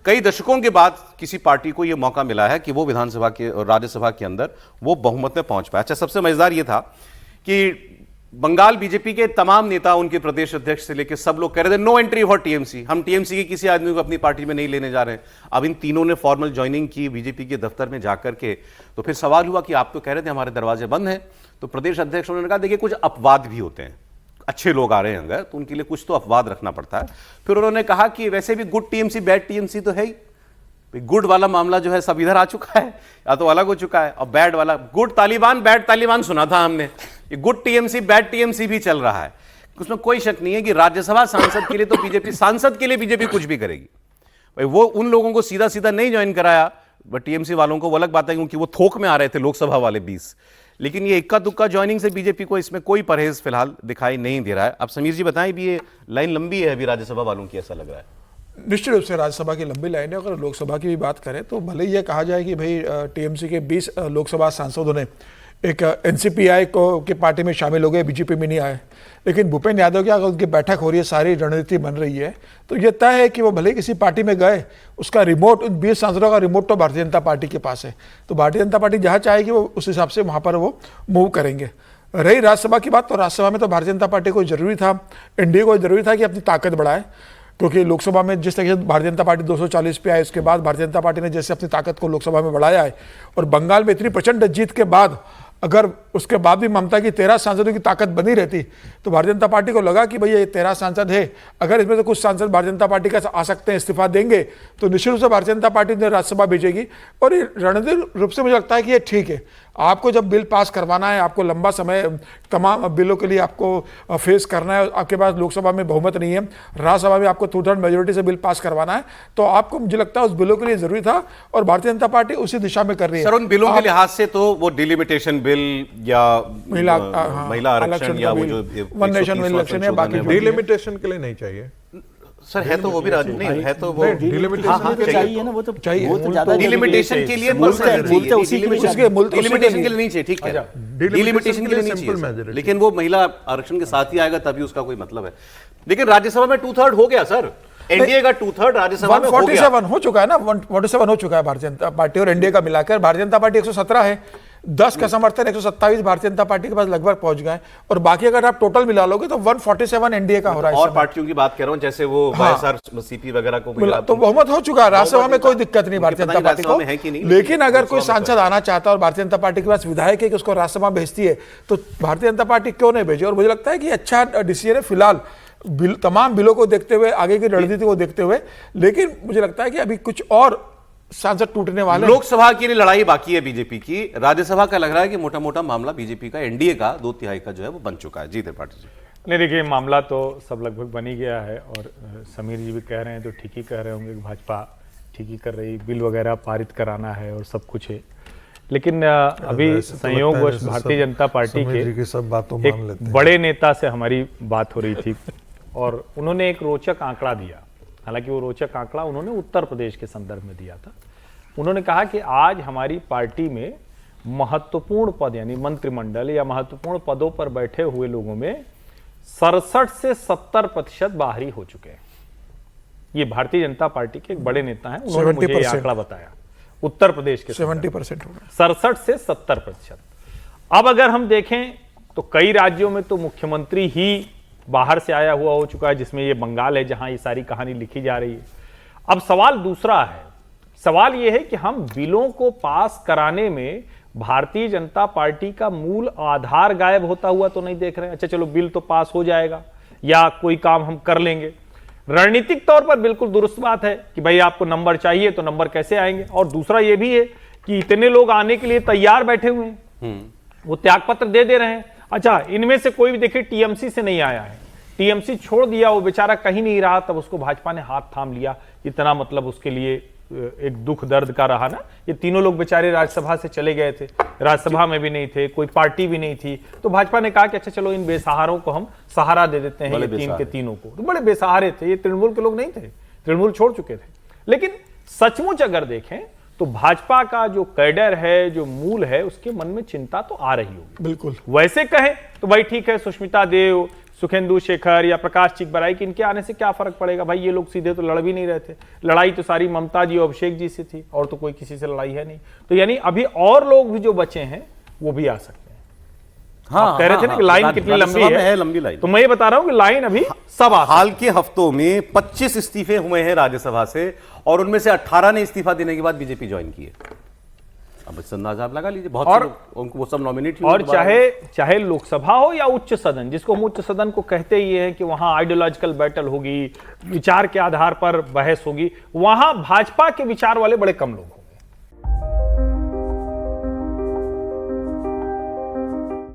कई दशकों के बाद किसी पार्टी को यह मौका मिला है कि वो विधानसभा के और राज्यसभा के अंदर वो बहुमत में पहुंच पाया। अच्छा, सबसे मजेदार ये था कि बंगाल बीजेपी के तमाम नेता, उनके प्रदेश अध्यक्ष से लेकर सब लोग कह रहे थे नो एंट्री फॉर टीएमसी, हम टीएमसी के किसी आदमी को अपनी पार्टी में नहीं लेने जा रहे हैं। अब इन तीनों ने फॉर्मल ज्वाइनिंग की बीजेपी के दफ्तर में जाकर के, तो फिर सवाल हुआ कि आप तो कह रहे थे हमारे दरवाजे बंद हैं। तो प्रदेश अध्यक्ष उन्होंने कहा देखिए कुछ अपवाद भी होते हैं, अच्छे लोग आ रहे हैं अगर तो उनके लिए कुछ तो अपवाद रखना पड़ता है। फिर उन्होंने कहा कि वैसे भी गुड टीएमसी बैड टीएमसी तो है ही, गुड वाला मामला जो है सब इधर आ चुका है या तो अलग हो चुका है, और बैड वाला, गुड तालिबान बैड तालिबान सुना था हमने, ये गुड टीएमसी बैड टीएमसी भी चल रहा है। उसमें कोई शक नहीं है कि राज्यसभा सांसद के लिए तो बीजेपी, सांसद के लिए बीजेपी कुछ भी करेगी भाई। वो उन लोगों को सीधा सीधा नहीं ज्वाइन कराया बट टीएमसी वालों को, वो अलग बात है क्योंकि वो थोक में आ रहे थे लोकसभा वाले 20, लेकिन ये इक्का दुक्का ज्वाइनिंग से बीजेपी को इसमें कोई परहेज फिलहाल दिखाई नहीं दे रहा है। अब समीर जी बताएं, भी ये लाइन लंबी है अभी राज्यसभा वालों की, ऐसा लग रहा है? निश्चित रूप से राज्यसभा की लंबी लाइन है। अगर लोकसभा की भी बात करें तो भले ही यह कहा जाए कि भाई टीएमसी के 20 लोकसभा सांसदों ने एक एनसीपीआई को की पार्टी में शामिल हो गए, बीजेपी में नहीं आए, लेकिन भूपेंद्र यादव की अगर उनकी बैठक हो रही है, सारी रणनीति बन रही है, तो ये तय है कि वो भले किसी पार्टी में गए, उसका रिमोट, उन 20 सांसदों का रिमोट तो भारतीय जनता पार्टी के पास है। तो भारतीय जनता पार्टी जहाँ चाहेगी वो उस हिसाब से वहाँ पर वो मूव करेंगे। रही राज्यसभा की बात, तो राज्यसभा में तो भारतीय जनता पार्टी को जरूरी था, एनडीए को जरूरी था कि अपनी ताकत बढ़ाए, क्योंकि लोकसभा में जिस तरीके से भारतीय जनता पार्टी 240 पे आई, उसके बाद भारतीय जनता पार्टी ने जैसे अपनी ताकत को लोकसभा में बढ़ाया है, और बंगाल में इतनी प्रचंड जीत के बाद अगर उसके बाद भी ममता की 13 सांसदों की ताकत बनी रहती तो भारतीय जनता पार्टी को लगा कि भैया ये 13 सांसद है, अगर इसमें से कुछ सांसद भारतीय जनता पार्टी का आ सकते हैं, इस्तीफा देंगे, तो निश्चित रूप से भारतीय जनता पार्टी ने राज्यसभा भेजेगी। और ये रणनीतिक रूप से मुझे लगता है कि ये ठीक है। आपको जब बिल पास करवाना है, आपको लंबा समय तमाम बिलों के लिए आपको फेस करना है, आपके पास लोकसभा में बहुमत नहीं है, राज्यसभा में आपको 2/3 मेजोरिटी से बिल पास करवाना है, तो आपको, मुझे लगता है उस बिलों के लिए जरूरी था, और भारतीय जनता पार्टी उसी दिशा में कर रही है। सर, उन बिलों के लिहाज से तो वो डिलिमिटेशन बिल या महिला आरक्षण या वो जो वन नेशन वन इलेक्शन है, बाकी डिलिमिटेशन के लिए नहीं चाहिए सर, है तो वो भी राजू नहीं है, तो वो डिलिमिटेशन के लिए चाहिए ना, वो तो चाहिए, वो तो ज्यादा डिलिमिटेशन के लिए नहीं चाहिए, ठीक है, डिलिमिटेशन के लिए नहीं चाहिए, लेकिन वो महिला आरक्षण के साथ ही आएगा तभी उसका कोई मतलब है। लेकिन राज्यसभा में 2/3 हो गया सर, एनडीए का 2/3 राज्यसभा में 147 हो चुका है ना, 147 हो चुका है भारतीय जनता पार्टी और एनडीए का मिलाकर। भारतीय जनता पार्टी 117 है, 10 का समर्थन 127 भारतीय जनता पार्टी के पास लगभग पहुंच गए, और बाकी अगर आप टोटल मिला लोगे तो 147 एनडीए का हो रहा है। और पार्टियों की बात कर रहा हूं, जैसे वो वाईएसआर सीपी वगैरह को तो बहुमत हो चुका है राज्यसभा में, कोई दिक्कत नहीं भारतीय जनता पार्टी को। लेकिन अगर कोई सांसद आना चाहता है और भारतीय जनता पार्टी के पास विधायक है कि उसको राज्यसभा भेजती है, तो भारतीय जनता पार्टी क्यों नहीं भेजे? और मुझे लगता है कि अच्छा डिसीजन है फिलहाल, तमाम बिलों को देखते हुए, आगे की रणनीति को देखते हुए। लेकिन मुझे लगता है कि अभी कुछ और सांसद टूटने वाले। लोकसभा के लिए लड़ाई बाकी है बीजेपी की, राज्यसभा का लग रहा है कि मोटा मोटा मामला बीजेपी का, एनडीए का 2/3 का जो है वो बन चुका है। जी त्रिपाठी जी। नहीं, देखिए मामला तो सब लगभग बन ही गया है, और समीर जी भी कह रहे हैं तो ठीक ही कह रहे होंगे कि भाजपा ठीक ही कर रही, बिल वगैरह पारित कराना है और सब कुछ है। लेकिन अभी संयोगवश भारतीय जनता पार्टी के सब बातों एक बड़े नेता से हमारी बात हो रही थी, और उन्होंने एक रोचक आंकड़ा दिया। हालांकि वो रोचक आंकड़ा उन्होंने उत्तर प्रदेश के संदर्भ में दिया था। उन्होंने कहा कि आज हमारी पार्टी में महत्वपूर्ण पद, यानी मंत्रिमंडल या महत्वपूर्ण पदों पर बैठे हुए लोगों में 67 से 70% बाहरी हो चुके हैं। ये भारतीय जनता पार्टी के एक बड़े नेता हैं, उन्होंने मुझे ये आंकड़ा बताया। उत्तर प्रदेश के 70% हो गया, 67 से 70%। अब अगर हम देखें तो कई राज्यों में तो मुख्यमंत्री ही बाहर से आया हुआ हो चुका है, जिसमें ये बंगाल है जहां ये सारी कहानी लिखी जा रही है। अब सवाल दूसरा है, सवाल यह है कि हम बिलों को पास कराने में भारतीय जनता पार्टी का मूल आधार गायब होता हुआ तो नहीं देख रहे हैं। अच्छा चलो, बिल तो पास हो जाएगा या कोई काम हम कर लेंगे, रणनीतिक तौर पर बिल्कुल दुरुस्त बात है कि भाई आपको नंबर चाहिए तो नंबर कैसे आएंगे। और दूसरा यह भी है कि इतने लोग आने के लिए तैयार बैठे हुए हैं, वो त्यागपत्र दे रहे हैं। अच्छा, इनमें से कोई भी देखिए टीएमसी से नहीं आया है, टीएमसी छोड़ दिया, वो बेचारा कहीं नहीं रहा, तब उसको भाजपा ने हाथ थाम लिया। इतना मतलब उसके लिए एक दुख दर्द का रहा ना। ये तीनों लोग बेचारे राज्यसभा से चले गए थे, राज्यसभा में भी नहीं थे, कोई पार्टी भी नहीं थी, तो भाजपा ने कहा कि अच्छा चलो इन बेसहारों को हम सहारा दे देते हैं, ये तीन के तीनों को। तो बड़े बेसहारे थे, ये तृणमूल के लोग नहीं थे, तृणमूल छोड़ चुके थे। लेकिन सचमुच अगर देखें तो भाजपा का जो कैडर है, जो मूल है, उसके मन में चिंता तो आ रही होगी। बिल्कुल। वैसे कहें तो भाई ठीक है, सुष्मिता देव, सुखेंदु शेखर या प्रकाश चिकबराई कि इनके आने से क्या फर्क पड़ेगा भाई, ये लोग सीधे तो लड़ भी नहीं रहे थे, लड़ाई तो सारी ममता जी और अभिषेक जी से थी और तो कोई किसी से लड़ाई है नहीं। तो यानी अभी और लोग भी जो बचे हैं वो भी आ सकते हैं। हाँ, कह रहे थे ना कि लाइन कितनी लंबी है, लंबी लाइन। तो मैं ये बता रहा हूं कि लाइन अभी सब आ हाल के हफ्तों में 25 इस्तीफे हुए हैं राज्यसभा से और उनमें से 18 ने इस्तीफा देने के बाद बीजेपी ज्वाइन की है। अब इससे अंदाजा आप लगा लीजिए, बहुत और से लोग, उनको वो सब नॉमिनेट हुए और दोबारा। चाहे लोकसभा हो या उच्च सदन, जिसको हम उच्च सदन को कहते ही हैं कि वहां आइडियोलॉजिकल बैटल होगी, विचार के आधार पर बहस होगी, वहां भाजपा के विचार वाले बड़े कम लोग होंगे।